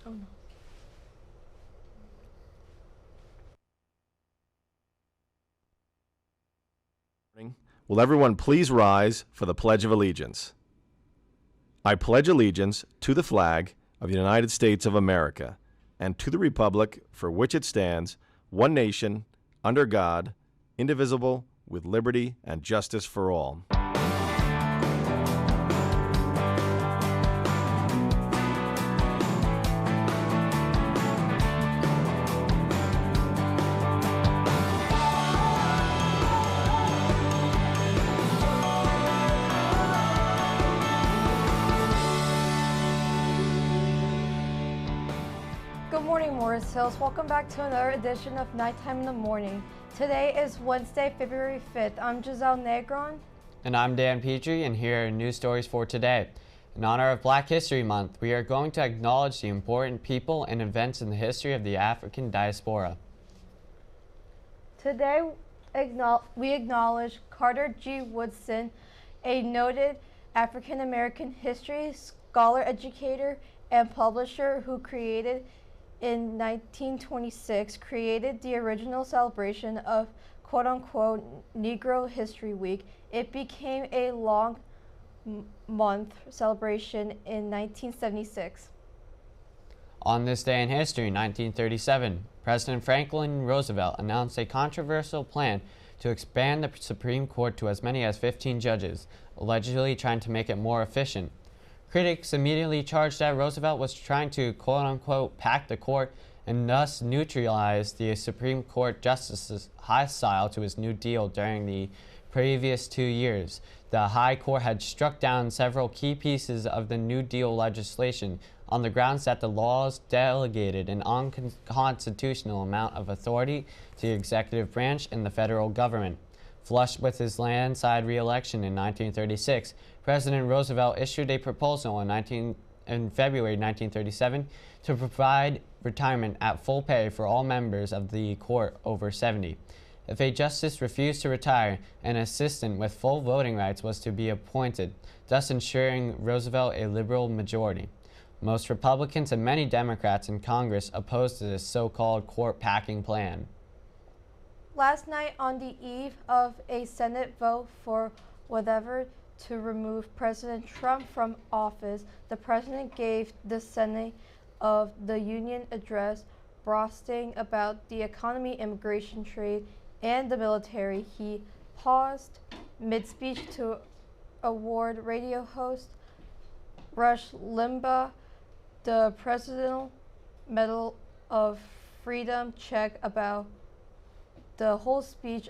Oh no. Will everyone please rise for the Pledge of Allegiance? I pledge allegiance to the flag of the United States of America and to the republic for which it stands, one nation, under God, indivisible, with liberty and justice for all. Good morning, Morris Hills. Welcome back to another edition of Nighttime in the Morning. Today is Wednesday, February 5th. I'm Giselle Negron. And I'm Dan Petry, and here are news stories for today. In honor of Black History Month, we are going to acknowledge the important people and events in the history of the African diaspora. Today, we acknowledge Carter G. Woodson, a noted African-American history scholar, educator, and publisher who in 1926 created the original celebration of quote-unquote Negro History Week. It became a long month celebration in 1976. On this day in history, 1937, President Franklin Roosevelt announced a controversial plan to expand the Supreme Court to as many as 15 judges, allegedly trying to make it more efficient. Critics immediately charged that Roosevelt was trying to quote-unquote pack the court and thus neutralize the Supreme Court justices hostile to his New Deal during the previous 2 years. The High Court had struck down several key pieces of the New Deal legislation on the grounds that the laws delegated an unconstitutional amount of authority to the executive branch and the federal government. Flushed with his landslide re-election in 1936, President Roosevelt issued a proposal in February 1937 to provide retirement at full pay for all members of the court over 70. If a justice refused to retire, an assistant with full voting rights was to be appointed, thus ensuring Roosevelt a liberal majority. Most Republicans and many Democrats in Congress opposed to this so-called court-packing plan. Last night, on the eve of a Senate vote for whatever to remove President Trump from office, the president gave the Senate of the Union address, boasting about the economy, immigration, trade, and the military. He paused mid-speech to award radio host Rush Limbaugh the Presidential Medal of Freedom check about the whole speech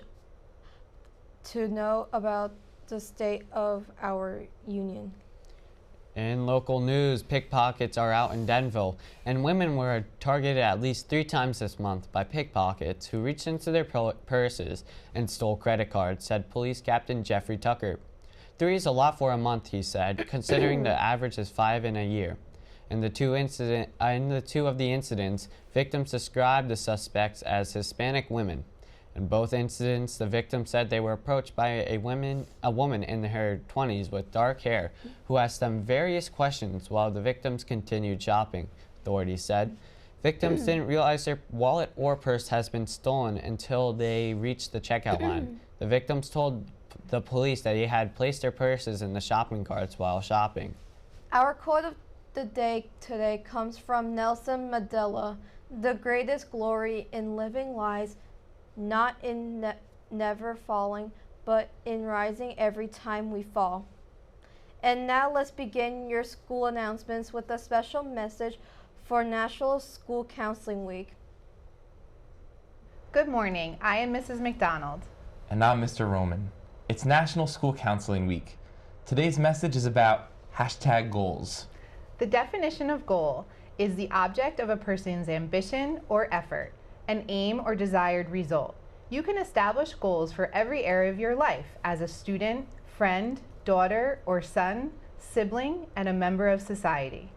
to know about the state of our union. In local news, pickpockets are out in Denville, and women were targeted at least 3 times this month by pickpockets who reached into their purses and stole credit cards, said Police Captain Jeffrey Tucker. 3 is a lot for a month, he said, considering the average is 5 in a year. In the two of the incidents, victims described the suspects as Hispanic women. In both incidents, the victim said they were approached by a woman in her 20s with dark hair who asked them various questions while the victims continued shopping, authorities said. Victims didn't realize their wallet or purse has been stolen until they reached the checkout line. The victims told the police that they had placed their purses in the shopping carts while shopping. Our quote of the day today comes from Nelson Mandela. The greatest glory in living lies not in never falling, but in rising every time we fall. And now let's begin your school announcements with a special message for National School Counseling Week. Good morning, I am Mrs. McDonald. And I'm Mr. Roman. It's National School Counseling Week. Today's message is about #goals. The definition of goal is the object of a person's ambition or effort, an aim or desired result. You can establish goals for every area of your life as a student, friend, daughter or son, sibling, and a member of society.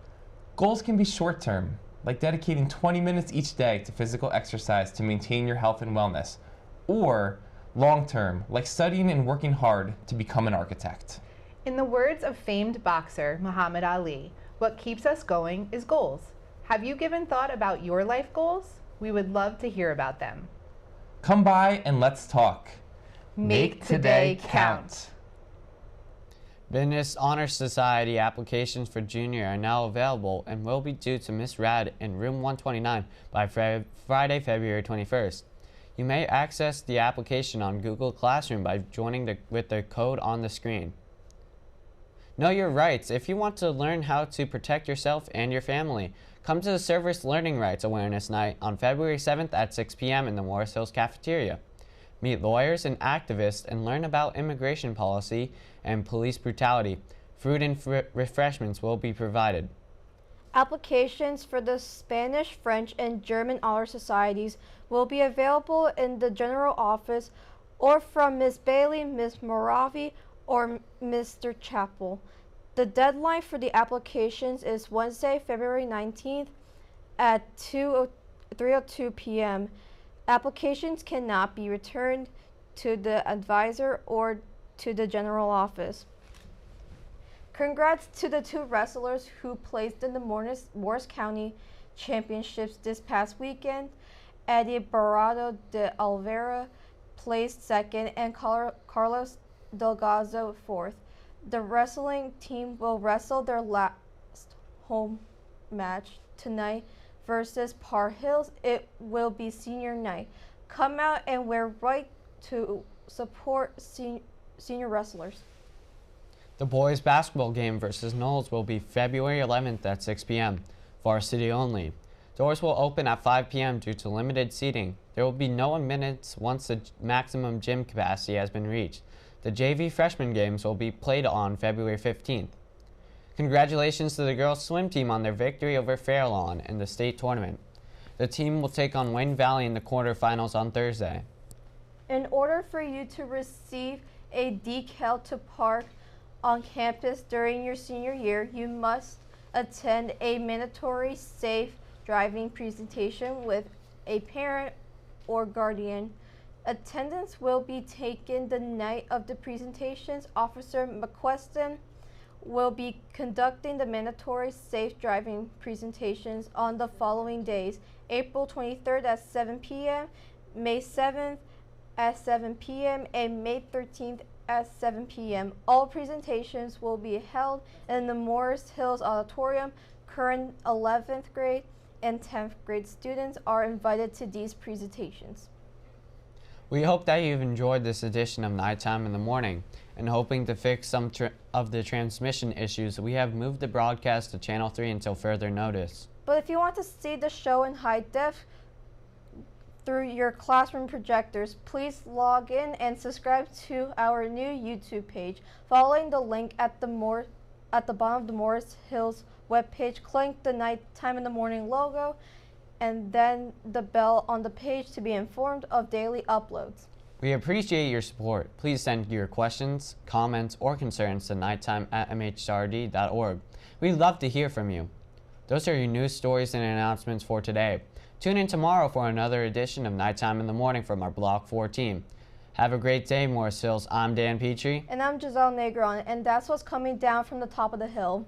Goals can be short-term, like dedicating 20 minutes each day to physical exercise to maintain your health and wellness, or long-term, like studying and working hard to become an architect. In the words of famed boxer Muhammad Ali, what keeps us going is goals. Have you given thought about your life goals? We would love to hear about them. Come by and let's talk. Make today count. Business Honor Society applications for junior are now available and will be due to Miss Rad in room 129 by Friday, February 21st. You may access the application on Google Classroom by joining with the code on the screen. Know your rights. If you want to learn how to protect yourself and your family, come to the Service Learning Rights Awareness Night on February 7th at 6 p.m. in the Morris Hills Cafeteria. Meet lawyers and activists and learn about immigration policy and police brutality. Food and refreshments will be provided. Applications for the Spanish, French, and German honor societies will be available in the general office or from Ms. Bailey, Ms. Moravi, or Mr. Chappell. The deadline for the applications is Wednesday, February 19th at 3:02 p.m. Applications cannot be returned to the advisor or to the general office. Congrats to the two wrestlers who placed in the Morris County Championships this past weekend. Eddie Barrado de Oliveira placed second and Carlos Delgado fourth. The wrestling team will wrestle their last home match tonight versus Par Hills. It will be senior night. Come out and wear white to support senior wrestlers. The boys basketball game versus Knowles will be February 11th at 6 p.m. Varsity only. Doors will open at 5 p.m. due to limited seating. There will be no admittance once the maximum gym capacity has been reached. The JV freshman games will be played on February 15th. Congratulations to the girls swim team on their victory over Fairlawn in the state tournament. The team will take on Wayne Valley in the quarterfinals on Thursday. In order for you to receive a decal to park on campus during your senior year, you must attend a mandatory safe driving presentation with a parent or guardian. Attendance will be taken the night of the presentations. Officer McQuestion will be conducting the mandatory safe driving presentations on the following days: April 23rd at 7 p.m., May 7th at 7 p.m., and May 13th at 7 p.m. All presentations will be held in the Morris Hills Auditorium. Current 11th grade and 10th grade students are invited to these presentations. We hope that you've enjoyed this edition of Nighttime in the Morning, and hoping to fix some of the transmission issues, we have moved the broadcast to Channel 3 until further notice. But if you want to see the show in high def through your classroom projectors, please log in and subscribe to our new YouTube page. Following the link at the bottom of the Morris Hills webpage, click the Nighttime in the Morning logo and then the bell on the page to be informed of daily uploads. We appreciate your support. Please send your questions, comments, or concerns to nighttime@mhrd.org. We'd love to hear from you. Those are your news stories and announcements for today. Tune in tomorrow for another edition of Nighttime in the Morning from our Block 4 team. Have a great day, Morris Hills. I'm Dan Petry. And I'm Giselle Negron, and that's what's coming down from the top of the hill.